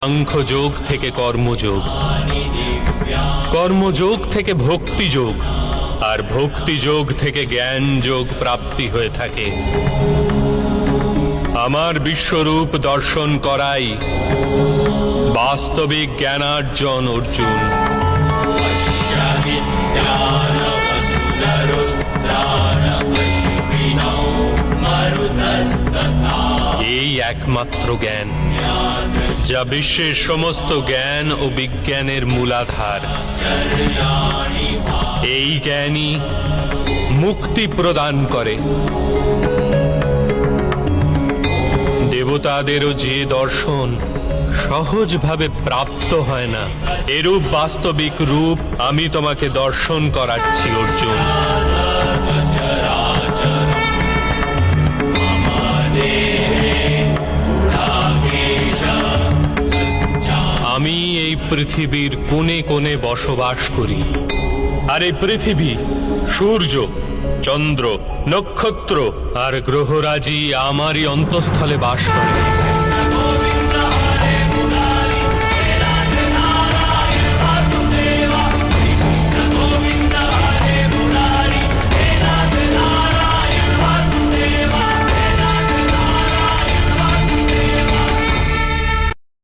সাংখ্যযোগ থেকে কর্মযোগ, কর্মযোগ থেকে ভক্তিযোগ, আর ভক্তিযোগ থেকে জ্ঞান যোগ প্রাপ্তি হয়ে থাকে। আমার বিশ্বরূপ দর্শন করাই বাস্তবিক জ্ঞানার্জন অর্জুন। এই একমাত্র জ্ঞান যা বিশ্বের সমস্ত জ্ঞান ও বিজ্ঞানের মূলাধার। এই জ্ঞানই মুক্তি প্রদান করে। দেবতাদেরও যে দর্শন সহজভাবে প্রাপ্ত হয় না, এরূপ বাস্তবিক রূপ আমি তোমাকে দর্শন করাচ্ছি অর্জুন। আমি এই পৃথিবীর কোণে কোণে বসবাস করি, আর এই পৃথিবী সূর্য, চন্দ্র, নক্ষত্র আর গ্রহরাজি আমারই অন্তঃস্থলে বাস করে।